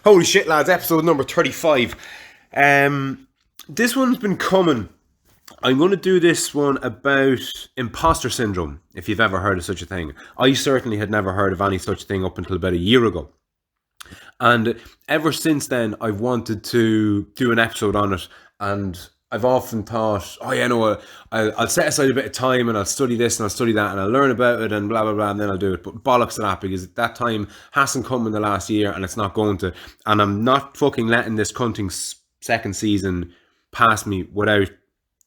Holy shit, lads, episode number 35. This one's been coming. I'm going to do this one about imposter syndrome, if you've ever heard of such a thing. I certainly had never heard of any such thing up until about a year ago. And ever since then, I've wanted to do an episode on it. And I've often thought, oh yeah, no, I'll set aside a bit of time and I'll study this and I'll study that and I'll learn about it and blah, blah, blah, and then I'll do it. But bollocks to that, because that time hasn't come in the last year and it's not going to. And I'm not fucking letting this cunting second season pass me without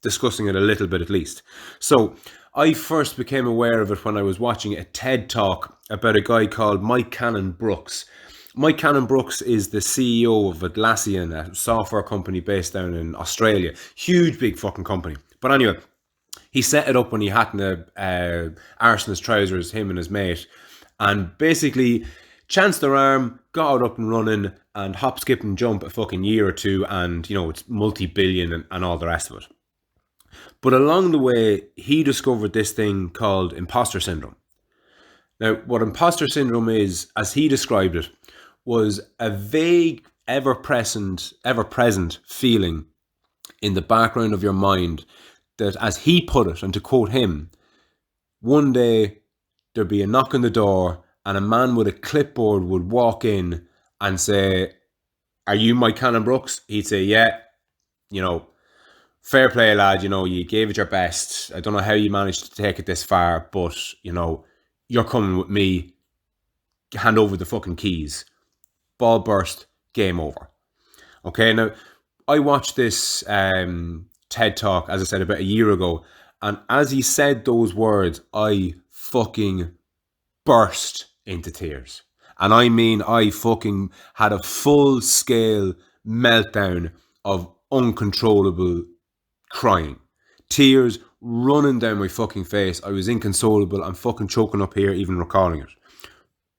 discussing it a little bit at least. So I first became aware of it when I was watching a TED Talk about a guy called Mike Cannon-Brookes. Mike Cannon-Brookes is the CEO of Atlassian, a software company based down in Australia. Huge, big fucking company. But anyway, he set it up when he hadn't arse in his trousers, him and his mate, and basically chanced their arm, got it up and running, and hop, skip and jump a fucking year or two, and, you know, it's multi-billion and all the rest of it. But along the way, he discovered this thing called imposter syndrome. Now, what imposter syndrome is, as he described it, was a vague, ever-present feeling in the background of your mind that, as he put it, and to quote him, one day there'd be a knock on the door and a man with a clipboard would walk in and say, "Are you Mike Cannon-Brookes?" He'd say, "Yeah, you know, fair play, lad, you know, you gave it your best. I don't know how you managed to take it this far, but, you know, you're coming with me. Hand over the fucking keys. Ball burst, game over." Okay, now, I watched this TED Talk, as I said, about a year ago, and as he said those words, I fucking burst into tears. And I mean, I fucking had a full-scale meltdown of uncontrollable crying. Tears running down my fucking face. I was inconsolable. I'm fucking choking up here even recalling it.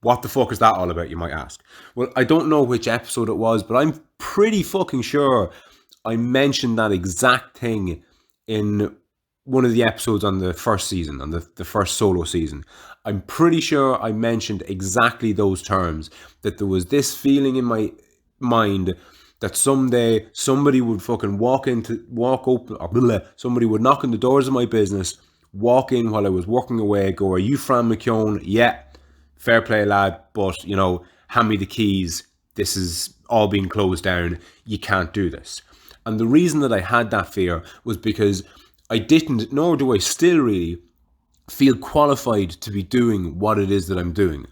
What the fuck is that all about, you might ask? Well, I don't know which episode it was, but I'm pretty fucking sure I mentioned that exact thing in one of the episodes on the first season, on the first solo season. I'm pretty sure I mentioned exactly those terms, that there was this feeling in my mind that someday somebody would fucking somebody would knock on the doors of my business, walk in while I was working away, go, "Are you Fran McKeown?" "Yeah." "Fair play, lad, but, you know, hand me the keys. This is all being closed down. You can't do this." And the reason that I had that fear was because I didn't, nor do I still really, feel qualified to be doing what it is that I'm doing.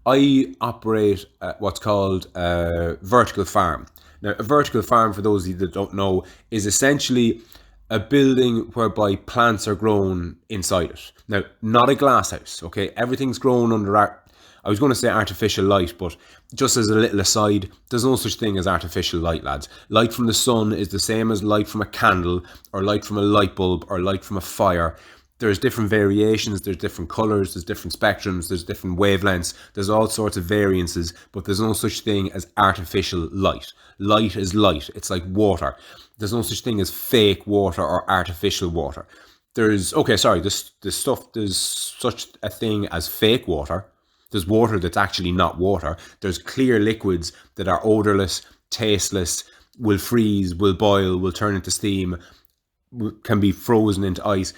I operate what's called a vertical farm. Now, a vertical farm, for those of you that don't know, is essentially a building whereby plants are grown inside it. Now, not a glass house, okay? Everything's grown under I was going to say artificial light, but just as a little aside, there's no such thing as artificial light, lads. Light from the sun is the same as light from a candle, or light from a light bulb, or light from a fire. There's different variations, there's different colours, there's different spectrums, there's different wavelengths, there's all sorts of variances, but there's no such thing as artificial light. Light is light, it's like water. There's no such thing as fake water or artificial water. There's such a thing as fake water. There's water that's actually not water. There's clear liquids that are odorless, tasteless, will freeze, will boil, will turn into steam, can be frozen into ice.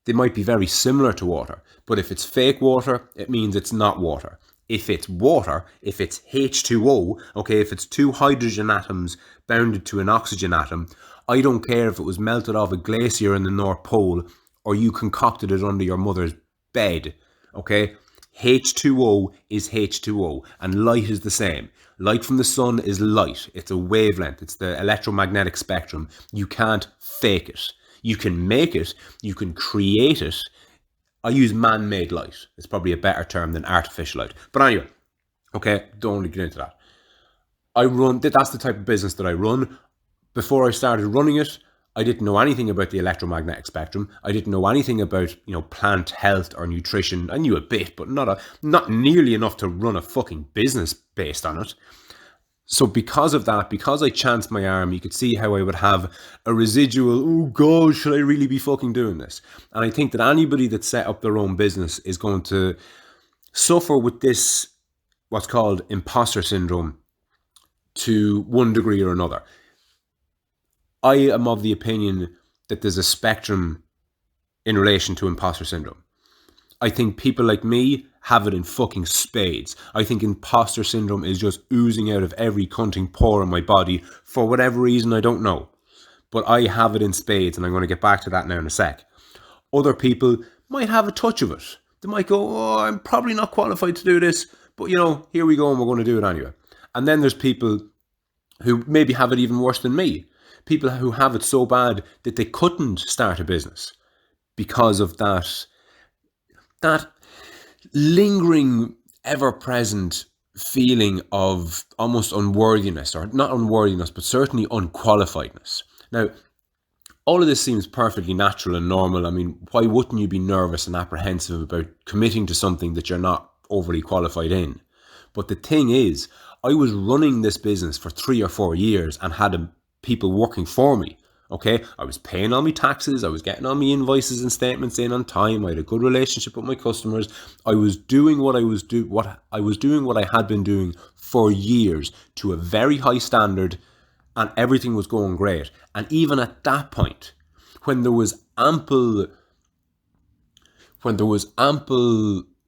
They might be very similar to water, but if it's fake water, it means it's not water. If it's water, if it's H2O, okay, if it's two hydrogen atoms bounded to an oxygen atom, I don't care if it was melted off a glacier in the North Pole or you concocted it under your mother's bed, okay? H2O is H2O, and light is the same. Light from the sun is light. It's a wavelength. It's the electromagnetic spectrum. You can't fake it. You can make it. You can create it. I use man-made light. It's probably a better term than artificial light. But anyway, okay, don't really get into that. That's the type of business that I run. Before I started running it, I didn't know anything about the electromagnetic spectrum. I didn't know anything about, you know, plant health or nutrition. I knew a bit, but not nearly enough to run a fucking business based on it. So because of that, because I chanced my arm, you could see how I would have a residual, oh God, should I really be fucking doing this? And I think that anybody that set up their own business is going to suffer with this, what's called imposter syndrome, to one degree or another. I am of the opinion that there's a spectrum in relation to imposter syndrome. I think people like me have it in fucking spades. I think imposter syndrome is just oozing out of every cunting pore in my body for whatever reason, I don't know. But I have it in spades, and I'm going to get back to that now in a sec. Other people might have a touch of it. They might go, oh, I'm probably not qualified to do this, but here we go and we're going to do it anyway. And then there's people who maybe have it even worse than me. People who have it so bad that they couldn't start a business because of that lingering, ever-present feeling of almost unworthiness, or not unworthiness, but certainly unqualifiedness. Now, all of this seems perfectly natural and normal. I mean, why wouldn't you be nervous and apprehensive about committing to something that you're not overly qualified in? But the thing is, I was running this business for 3 or 4 years and had people working for me. Okay, I was paying all my taxes, I was getting all my invoices and statements in on time, I had a good relationship with my customers, I was doing what I had been doing for years to a very high standard, and everything was going great. And even at that point, when there was ample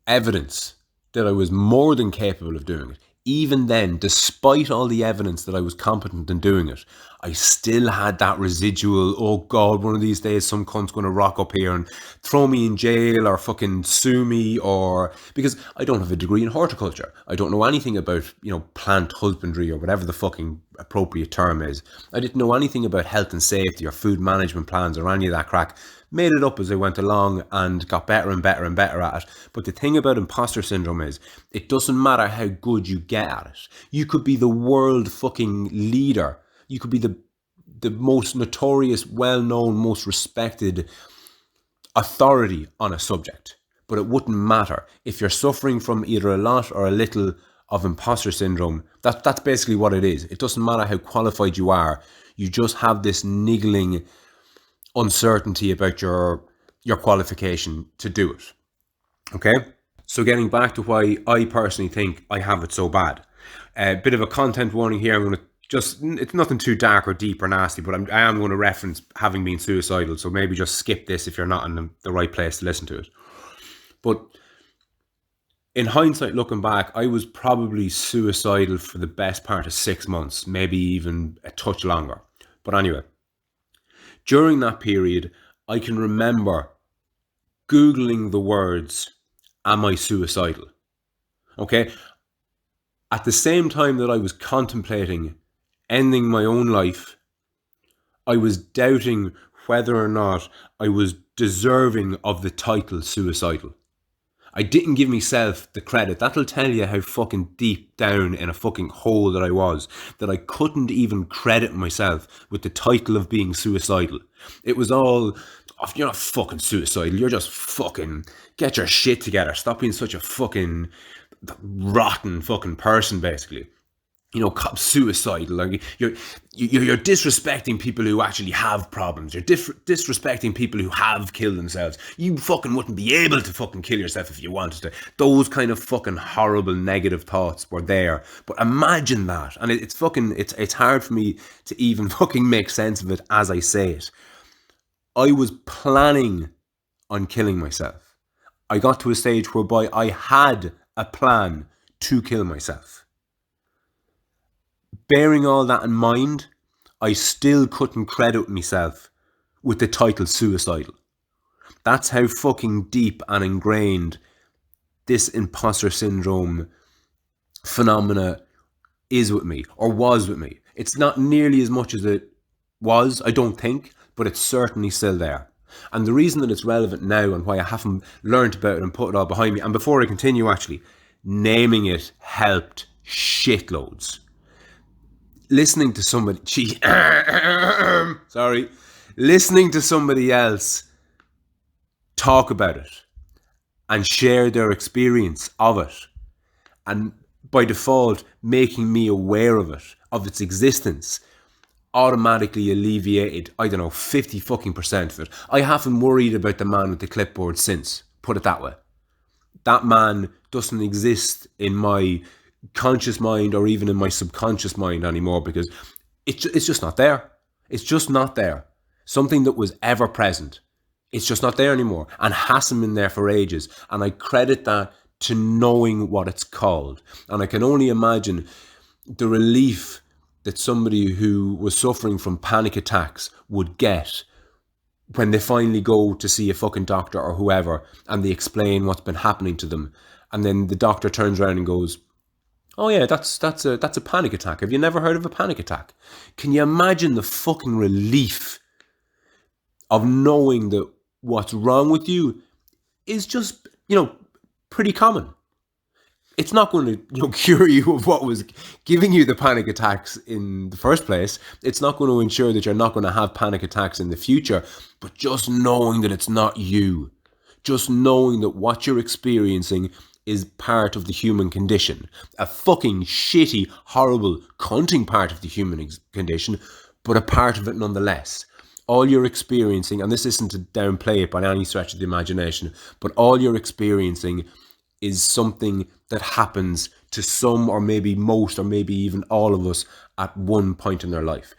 evidence that I was more than capable of doing it, even then, despite all the evidence that I was competent in doing it, I still had that residual, oh God, one of these days some cunt's going to rock up here and throw me in jail or fucking sue me, or because I don't have a degree in horticulture. I don't know anything about, plant husbandry or whatever the fucking appropriate term is. I didn't know anything about health and safety or food management plans or any of that crack. Made it up as I went along and got better and better and better at it. But the thing about imposter syndrome is, it doesn't matter how good you get at it. You could be the world fucking leader. You could be the most notorious, well-known, most respected authority on a subject. But it wouldn't matter. If you're suffering from either a lot or a little of imposter syndrome, that's basically what it is. It doesn't matter how qualified you are. You just have this niggling uncertainty about your qualification to do it. Okay? So getting back to why I personally think I have it so bad. A bit of a content warning here. I'm going to it's nothing too dark or deep or nasty, but I am going to reference having been suicidal. So maybe just skip this if you're not in the right place to listen to it. But in hindsight, looking back, I was probably suicidal for the best part of 6 months, maybe even a touch longer. But anyway, during that period, I can remember Googling the words, am I suicidal? Okay. At the same time that I was contemplating ending my own life, I was doubting whether or not I was deserving of the title suicidal. I didn't give myself the credit. That'll tell you how fucking deep down in a fucking hole that I was, that I couldn't even credit myself with the title of being suicidal. It was all, oh, you're not fucking suicidal, you're just fucking, get your shit together, stop being such a fucking rotten fucking person, basically. Suicidal. Like you're disrespecting people who actually have problems. You're disrespecting people who have killed themselves. You fucking wouldn't be able to fucking kill yourself if you wanted to. Those kind of fucking horrible negative thoughts were there. But imagine that, and it's hard for me to even fucking make sense of it as I say it. I was planning on killing myself. I got to a stage whereby I had a plan to kill myself. Bearing all that in mind, I still couldn't credit myself with the title suicidal. That's how fucking deep and ingrained this imposter syndrome phenomena is with me, or was with me. It's not nearly as much as it was, I don't think, but it's certainly still there. And the reason that it's relevant now and why I haven't learned about it and put it all behind me, and before I continue actually, naming it helped shitloads. Listening to somebody, listening to somebody else talk about it and share their experience of it, and by default making me aware of it, of its existence, automatically alleviated, 50 fucking percent of it. I haven't worried about the man with the clipboard since, put it that way. That man doesn't exist in my conscious mind or even in my subconscious mind anymore, because it's just not there. It's just not there. Something that was ever present. It's just not there anymore and hasn't been there for ages. And I credit that to knowing what it's called. And I can only imagine the relief that somebody who was suffering from panic attacks would get when they finally go to see a fucking doctor or whoever and they explain what's been happening to them. And then the doctor turns around and goes, "Oh yeah, that's a panic attack. Have you never heard of a panic attack?" Can you imagine the fucking relief of knowing that what's wrong with you is just, pretty common? It's not going to, cure you of what was giving you the panic attacks in the first place. It's not going to ensure that you're not going to have panic attacks in the future, but just knowing that it's not you, just knowing that what you're experiencing is part of the human condition, a fucking shitty, horrible, cunting part of the human condition, but a part of it nonetheless. All you're experiencing, and this isn't to downplay it by any stretch of the imagination, but all you're experiencing is something that happens to some or maybe most or maybe even all of us at one point in their life.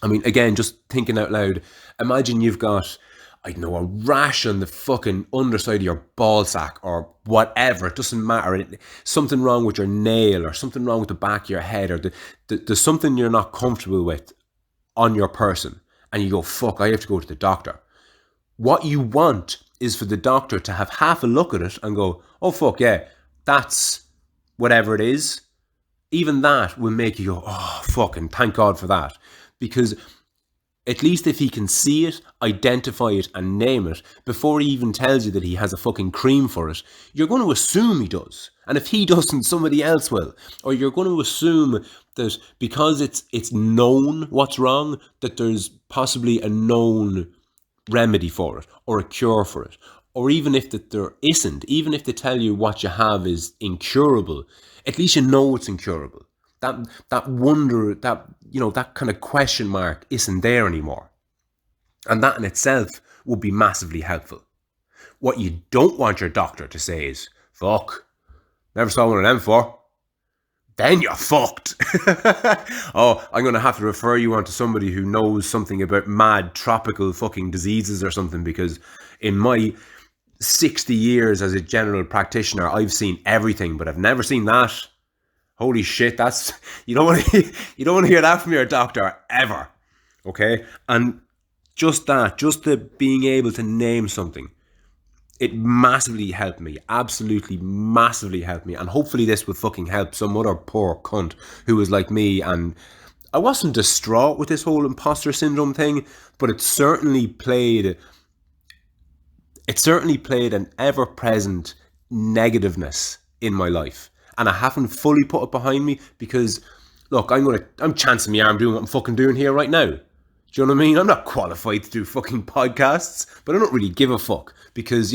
I mean, again, just thinking out loud, imagine you've got, I don't know, a rash on the fucking underside of your ball sack or whatever. It doesn't matter. Something wrong with your nail or something wrong with the back of your head, or there's something you're not comfortable with on your person. And you go, fuck, I have to go to the doctor. What you want is for the doctor to have half a look at it and go, oh, fuck, yeah, that's whatever it is. Even that will make you go, oh, fucking thank God for that. Because at least if he can see it, identify it, and name it, before he even tells you that he has a fucking cream for it, you're going to assume he does. And if he doesn't, somebody else will. Or you're going to assume that because it's known what's wrong, that there's possibly a known remedy for it or a cure for it. Or even if that there isn't, even if they tell you what you have is incurable, at least you know it's incurable. That wonder, that kind of question mark isn't there anymore. And that in itself would be massively helpful. What you don't want your doctor to say is, fuck, never saw one of them before. Then you're fucked. Oh, I'm going to have to refer you on to somebody who knows something about mad tropical fucking diseases or something, because in my 60 years as a general practitioner, I've seen everything, but I've never seen that. Holy shit, that's, you don't want to hear that from your doctor ever. Okay? And just the being able to name something, it massively helped me, absolutely massively helped me. And hopefully this will fucking help some other poor cunt who was like me. And I wasn't distraught with this whole imposter syndrome thing, but it certainly played an ever-present negativeness in my life. And I haven't fully put it behind me because, look, I'm chancing my arm doing what I'm fucking doing here right now. Do you know what I mean? I'm not qualified to do fucking podcasts, but I don't really give a fuck because,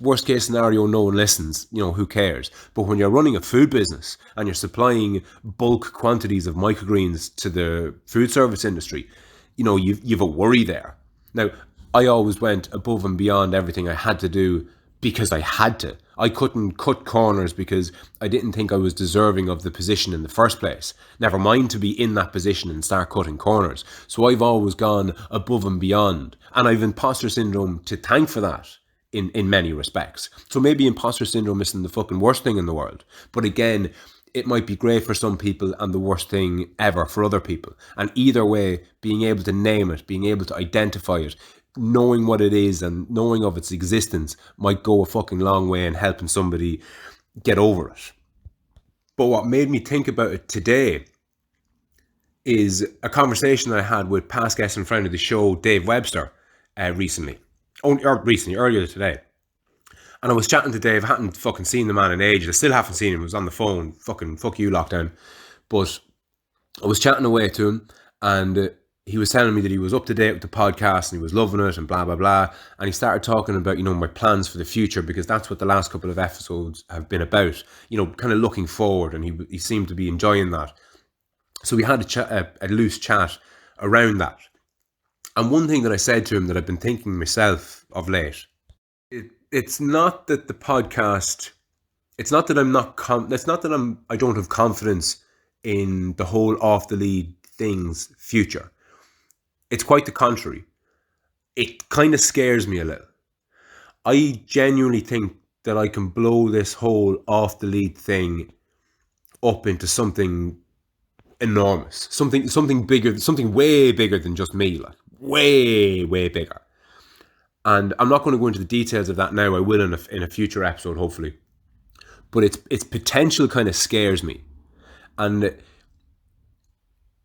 worst case scenario, no one listens. Who cares? But when you're running a food business and you're supplying bulk quantities of microgreens to the food service industry, you've a worry there. Now, I always went above and beyond everything I had to do because I had to. I couldn't cut corners because I didn't think I was deserving of the position in the first place. Never mind to be in that position and start cutting corners. So I've always gone above and beyond. And I've imposter syndrome to thank for that in many respects. So maybe imposter syndrome isn't the fucking worst thing in the world. But again, it might be great for some people and the worst thing ever for other people. And either way, being able to name it, being able to identify it, knowing what it is and knowing of its existence might go a fucking long way in helping somebody get over it. But what made me think about it today is a conversation I had with past guest and friend of the show, Dave Webster, earlier today. And I was chatting to Dave. I hadn't fucking seen the man in ages. I still haven't seen him. I was on the phone. Fucking fuck you, lockdown. But I was chatting away to him, and he was telling me that he was up to date with the podcast and he was loving it and blah, blah, blah. And he started talking about, my plans for the future, because that's what the last couple of episodes have been about, kind of looking forward. And he seemed to be enjoying that. So we had a loose chat around that. And one thing that I said to him that I've been thinking myself of late, it's not that the podcast it's not that I'm not. It's not that I don't have confidence in the whole off the lead thing's future. It's quite the contrary. It kind of scares me a little. I genuinely think that I can blow this whole off the lead thing up into something enormous, something bigger, something way bigger than just me, like way bigger. And I'm not going to go into the details of that now. I will in a future episode, hopefully. But its potential kind of scares me, and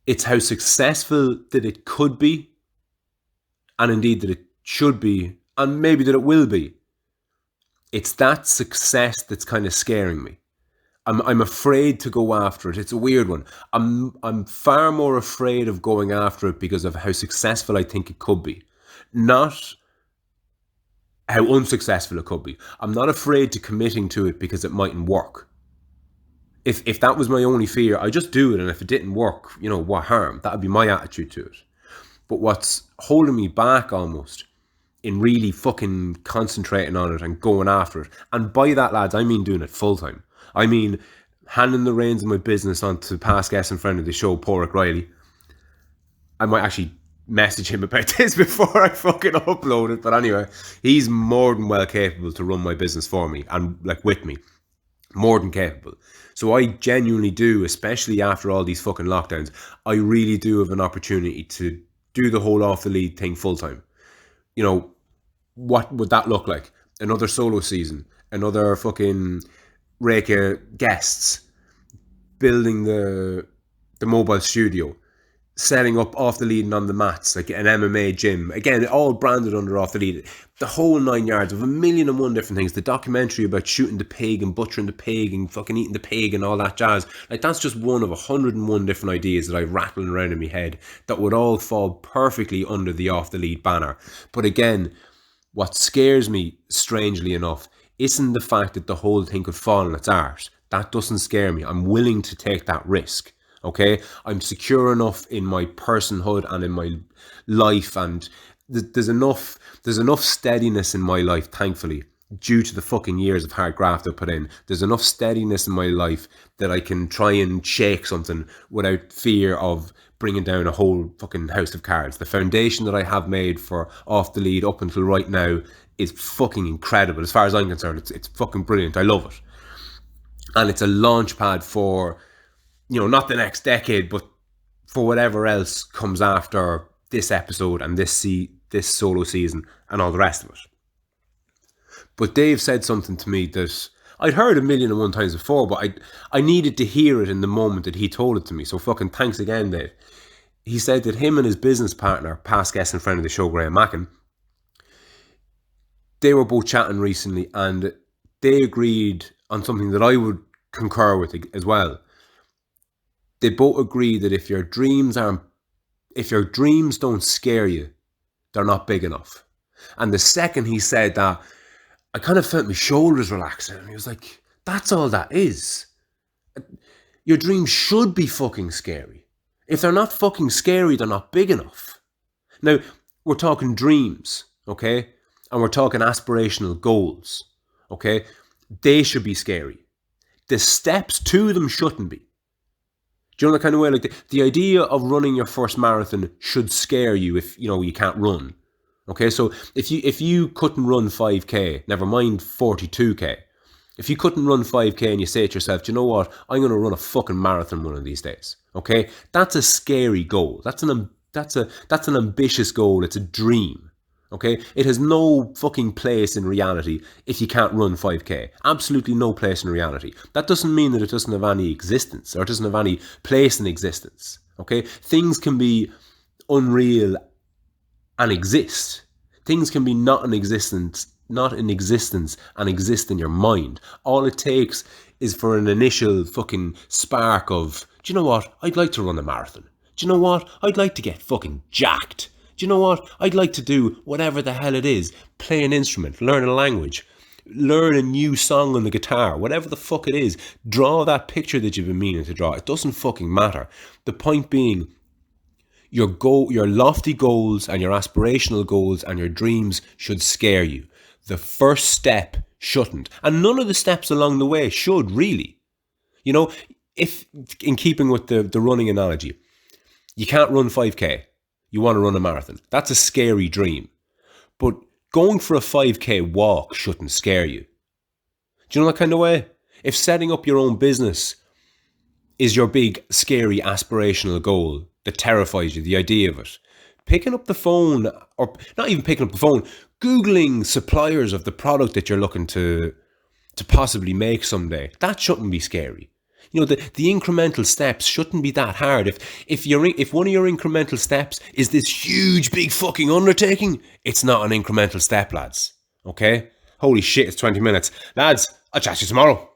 it's how successful that it could be, and indeed that it should be, and maybe that it will be. It's that success that's kind of scaring me. I'm afraid to go after it. It's a weird one. I'm far more afraid of going after it because of how successful I think it could be, not how unsuccessful it could be. I'm not afraid to committing to it because it mightn't work. If that was my only fear, I just do it, and if it didn't work, what harm? That would be my attitude to it. But what's holding me back almost in really fucking concentrating on it and going after it, and by that, lads, I mean doing it full time. I mean handing the reins of my business on to past guest and friend of the show, Porrick Riley. I might actually message him about this before I fucking upload it, but anyway, he's more than well capable to run my business for me and like with me. More than capable. So I genuinely do, especially after all these fucking lockdowns, I really do have an opportunity to do the whole off the lead thing full time. What would that look like? Another solo season, another fucking rake of guests, building the mobile studio, setting up off the lead and on the mats, like an MMA gym. Again, all branded under off the lead. The whole 9 yards of 1,000,001 different things. The documentary about shooting the pig and butchering the pig and fucking eating the pig and all that jazz. Like, that's just one of 101 different ideas that I'm rattling around in my head that would all fall perfectly under the off the lead banner. But again, what scares me, strangely enough, isn't the fact that the whole thing could fall on its arse. That doesn't scare me. I'm willing to take that risk. Okay, I'm secure enough in my personhood and in my life, and there's enough steadiness in my life, thankfully, due to the fucking years of hard graft I put in. There's enough steadiness in my life that I can try and shake something without fear of bringing down a whole fucking house of cards. The foundation that I have made for off the lead up until right now is fucking incredible. As far as I'm concerned, it's fucking brilliant. I love it, and it's a launch pad for, not the next decade, but for whatever else comes after this episode and this solo season and all the rest of it. But Dave said something to me that I'd heard 1,000,001 times before, but I needed to hear it in the moment that he told it to me. So fucking thanks again, Dave. He said that him and his business partner, past guest and friend of the show, Graham Mackin, they were both chatting recently, and they agreed on something that I would concur with as well. They both agree that if your dreams don't scare you, they're not big enough. And the second he said that, I kind of felt my shoulders relaxing. And he was like, that's all that is. Your dreams should be fucking scary. If they're not fucking scary, they're not big enough. Now, we're talking dreams, okay? And we're talking aspirational goals, okay? They should be scary. The steps to them shouldn't be. Do you know the kind of way, like the idea of running your first marathon should scare you if you can't run. Okay, so if you couldn't run 5k, never mind 42k, if you couldn't run 5k and you say to yourself, do you know what, I'm going to run a fucking marathon one of these days. Okay, that's a scary goal. That's an ambitious goal. It's a dream. Okay, it has no fucking place in reality if you can't run 5k. Absolutely no place in reality. That doesn't mean that it doesn't have any existence or it doesn't have any place in existence. Okay, things can be unreal and exist. Things can be not in existence and exist in your mind. All it takes is for an initial fucking spark of, do you know what, I'd like to run a marathon. Do you know what, I'd like to get fucking jacked. Do you know what? I'd like to do whatever the hell it is. Play an instrument, learn a language, learn a new song on the guitar, whatever the fuck it is. Draw that picture that you've been meaning to draw. It doesn't fucking matter. The point being, your lofty goals and your aspirational goals and your dreams should scare you. The first step shouldn't. And none of the steps along the way should, really. You know, if, in keeping with the running analogy, you can't run 5K, you want to run a marathon. That's a scary dream. But going for a 5K walk shouldn't scare you. Do you know that kind of way? If setting up your own business is your big, scary, aspirational goal that terrifies you, the idea of it, picking up the phone, or not even picking up the phone, Googling suppliers of the product that you're looking to possibly make someday, that shouldn't be scary. You know, the incremental steps shouldn't be that hard. If one of your incremental steps is this huge, big fucking undertaking, it's not an incremental step, lads. Okay? Holy shit, it's 20 minutes. Lads, I'll chat to you tomorrow.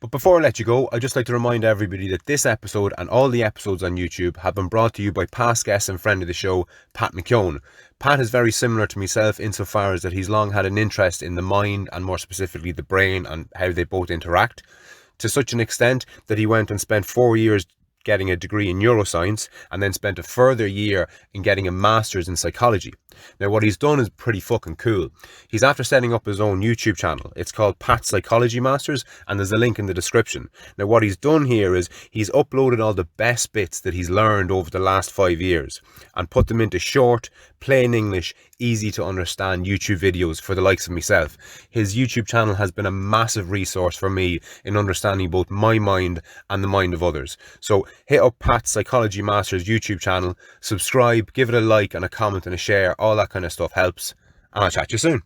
But before I let you go, I'd just like to remind everybody that this episode and all the episodes on YouTube have been brought to you by past guest and friend of the show, Pat McKeown. Pat is very similar to myself insofar as that he's long had an interest in the mind and more specifically the brain and how they both interact, to such an extent that he went and spent 4 years getting a degree in neuroscience and then spent a further year in getting a master's in psychology. Now, what he's done is pretty fucking cool. He's after setting up his own YouTube channel. It's called Pat Psychology Masters, and there's a link in the description. Now, what he's done here is he's uploaded all the best bits that he's learned over the last 5 years and put them into short, plain English, easy to understand YouTube videos for the likes of myself. His YouTube channel has been a massive resource for me in understanding both my mind and the mind of others. So hit up Pat Psychology Masters YouTube channel, subscribe, give it a like and a comment and a share. All that kind of stuff helps. And I'll chat to you soon.